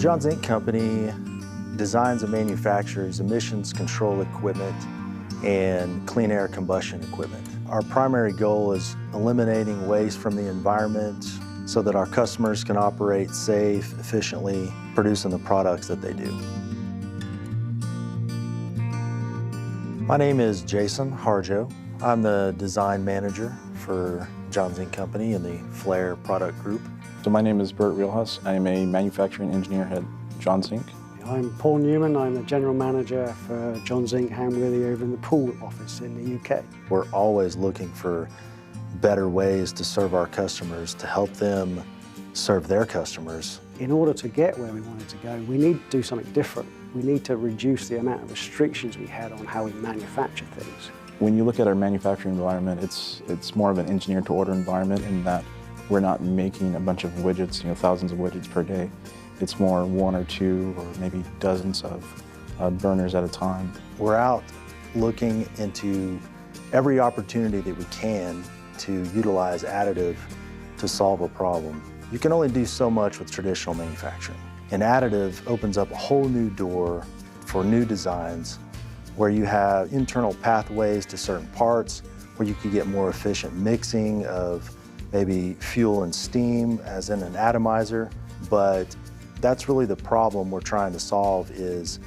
John Zink Company designs and manufactures emissions control equipment and clean air combustion equipment. Our primary goal is eliminating waste from the environment so that our customers can operate safe, efficiently, producing the products that they do. My name is Jason Harjo. I'm the design manager for John Zink Company in the Flare product group. So my name is Bert Reelhuis. I'm a manufacturing engineer at John Zink. I'm Paul Newman. I'm the general manager for John Zink Hamworthy over in the Poole office in the UK. We're always looking for better ways to serve our customers, to help them serve their customers. In order to get where we wanted to go, we need to do something different. We need to reduce the amount of restrictions we had on how we manufacture things. When you look at our manufacturing environment, it's more of an engineer-to-order environment in that we're not making a bunch of widgets, thousands of widgets per day. It's more one or two or maybe dozens of burners at a time. We're out looking into every opportunity that we can to utilize additive to solve a problem. You can only do so much with traditional manufacturing. And additive opens up a whole new door for new designs where you have internal pathways to certain parts, where you can get more efficient mixing of maybe fuel and steam as in an atomizer. But that's really the problem we're trying to solve, is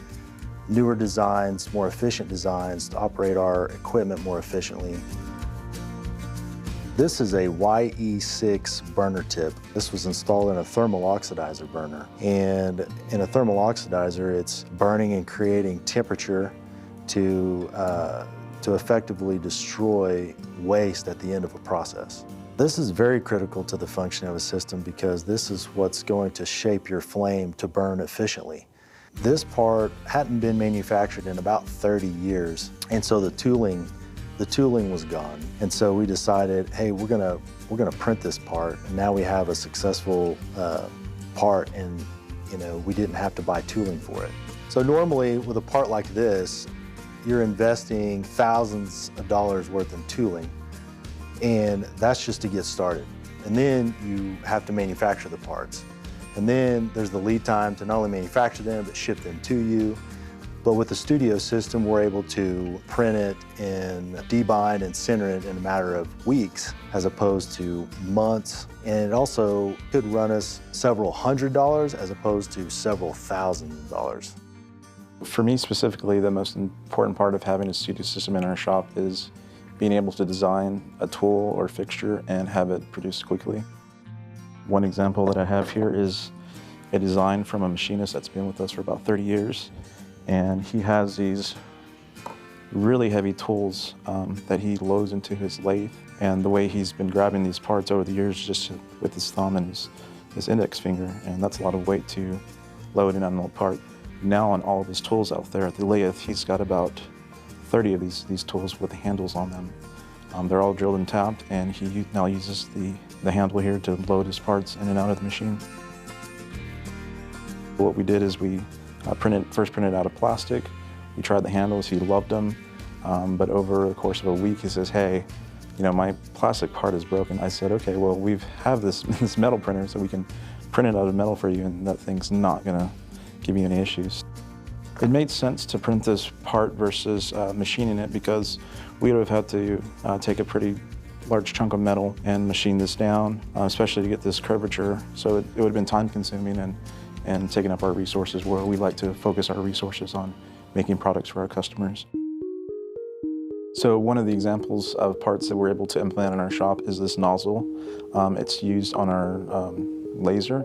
newer designs, more efficient designs to operate our equipment more efficiently. This is a YE6 burner tip. This was installed in a thermal oxidizer burner. And in a thermal oxidizer, it's burning and creating temperature to effectively destroy waste at the end of a process. This is very critical to the function of a system because this is what's going to shape your flame to burn efficiently. This part hadn't been manufactured in about 30 years, and so the tooling was gone. And so we decided, hey, we're gonna print this part, and now we have a successful part, and we didn't have to buy tooling for it. So normally with a part like this, you're investing thousands of dollars worth in tooling, and that's just to get started. And then you have to manufacture the parts. And then there's the lead time to not only manufacture them, but ship them to you. But with the studio system, we're able to print it and debind and center it in a matter of weeks, as opposed to months. And it also could run us several $100s as opposed to several $1,000s. For me specifically, the most important part of having a studio system in our shop is being able to design a tool or fixture and have it produced quickly. One example that I have here is a design from a machinist that's been with us for about 30 years. And he has these really heavy tools that he loads into his lathe. And the way he's been grabbing these parts over the years, just with his thumb and his index finger, and that's a lot of weight to load in on a part. Now on all of his tools out there at the lathe, he's got about 30 of these tools with the handles on them. They're all drilled and tapped, and he now uses the handle here to load his parts in and out of the machine. What we did is we first printed out of plastic. We tried the handles, he loved them, but over the course of a week he says, hey, my plastic part is broken. I said, okay, well, we have this metal printer, so we can print it out of metal for you, and that thing's not gonna give you any issues. It made sense to print this part versus machining it, because we would have had to take a pretty large chunk of metal and machine this down, especially to get this curvature. So it would have been time consuming and taking up our resources, where we like to focus our resources on making products for our customers. So one of the examples of parts that we're able to implement in our shop is this nozzle. It's used on our laser.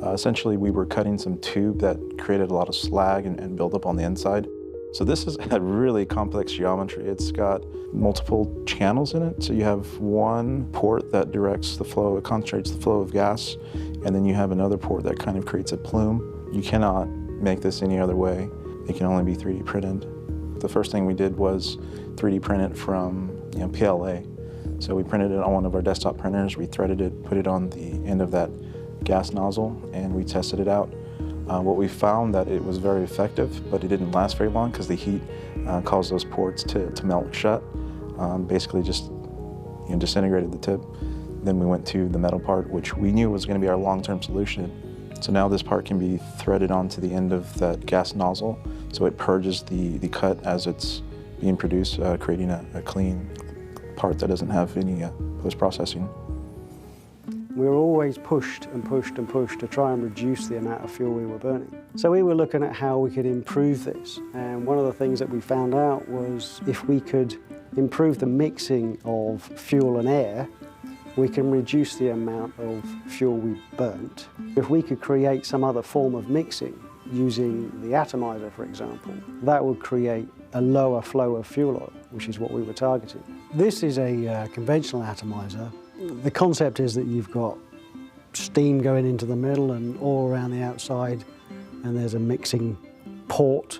Essentially, we were cutting some tube that created a lot of slag and buildup on the inside. So this is a really complex geometry. It's got multiple channels in it. So you have one port that directs the flow, it concentrates the flow of gas, and then you have another port that kind of creates a plume. You cannot make this any other way. It can only be 3D printed. The first thing we did was 3D print it from PLA. So we printed it on one of our desktop printers, we threaded it, put it on the end of that gas nozzle, and we tested it out. What we found that it was very effective, but it didn't last very long because the heat caused those ports to melt shut. Basically just disintegrated the tip. Then we went to the metal part, which we knew was going to be our long-term solution. So now this part can be threaded onto the end of that gas nozzle, so it purges the cut as it's being produced, creating a clean part that doesn't have any post-processing. We were always pushed and pushed and pushed to try and reduce the amount of fuel we were burning. So we were looking at how we could improve this, and one of the things that we found out was if we could improve the mixing of fuel and air, we can reduce the amount of fuel we burnt. If we could create some other form of mixing, using the atomizer, for example, that would create a lower flow of fuel oil, which is what we were targeting. This is a conventional atomizer. The concept is that you've got steam going into the middle and oil around the outside, and there's a mixing port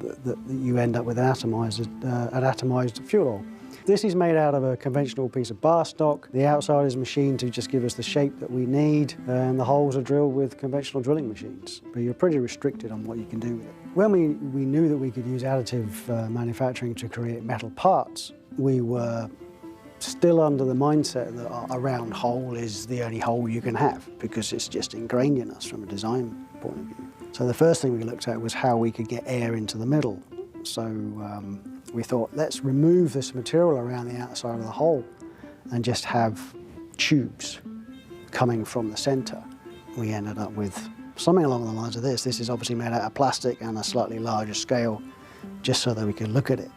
that you end up with an atomized fuel oil. This is made out of a conventional piece of bar stock. The outside is machined to just give us the shape that we need, and the holes are drilled with conventional drilling machines. But you're pretty restricted on what you can do with it. When we knew that we could use additive manufacturing to create metal parts, we were still under the mindset that a round hole is the only hole you can have, because it's just ingrained in us from a design point of view. So the first thing we looked at was how we could get air into the middle. So we thought, let's remove this material around the outside of the hole and just have tubes coming from the center. We ended up with something along the lines of this. This is obviously made out of plastic and a slightly larger scale, just so that we could look at it.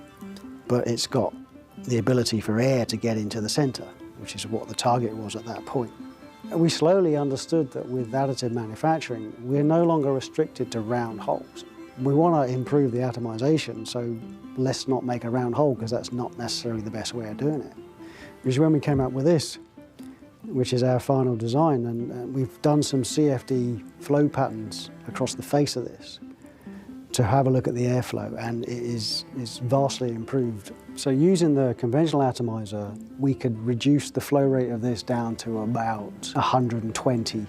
But it's got the ability for air to get into the center, which is what the target was at that point. And we slowly understood that with additive manufacturing, we're no longer restricted to round holes. We want to improve the atomization, so let's not make a round hole, because that's not necessarily the best way of doing it. Which is when we came up with this, which is our final design, and we've done some CFD flow patterns across the face of this to have a look at the airflow, and it is vastly improved. So using the conventional atomizer, we could reduce the flow rate of this down to about 120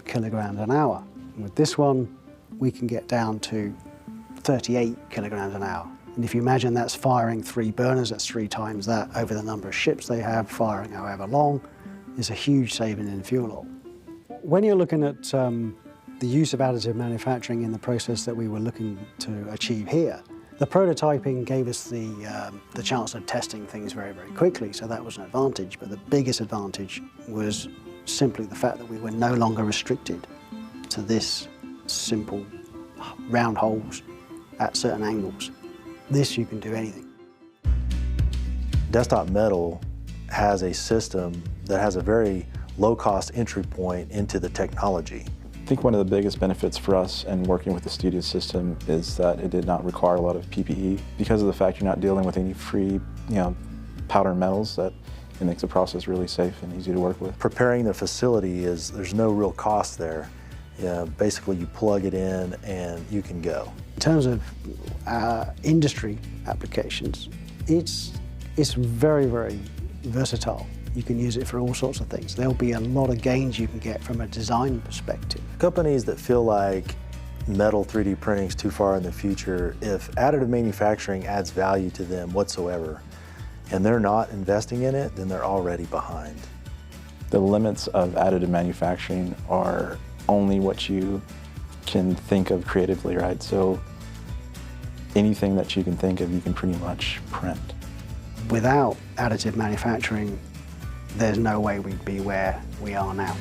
kilograms an hour. And with this one, we can get down to 38 kilograms an hour. And if you imagine that's firing 3 burners, that's 3 times that over the number of ships they have, firing however long, is a huge saving in fuel oil. When you're looking at the use of additive manufacturing in the process that we were looking to achieve here, the prototyping gave us the chance of testing things very, very quickly, so that was an advantage. But the biggest advantage was simply the fact that we were no longer restricted to this simple round holes at certain angles. This, you can do anything. Desktop Metal has a system that has a very low-cost entry point into the technology. I think one of the biggest benefits for us in working with the Studio system is that it did not require a lot of PPE. Because of the fact you're not dealing with any free, powder metals, that it makes the process really safe and easy to work with. Preparing the facility there's no real cost there. Basically, you plug it in and you can go. In terms of industry applications, it's very, very versatile. You can use it for all sorts of things. There'll be a lot of gains you can get from a design perspective. Companies that feel like metal 3D printing is too far in the future, if additive manufacturing adds value to them whatsoever, and they're not investing in it, then they're already behind. The limits of additive manufacturing are only what you can think of creatively, right? So anything that you can think of, you can pretty much print. Without additive manufacturing, there's no way we'd be where we are now.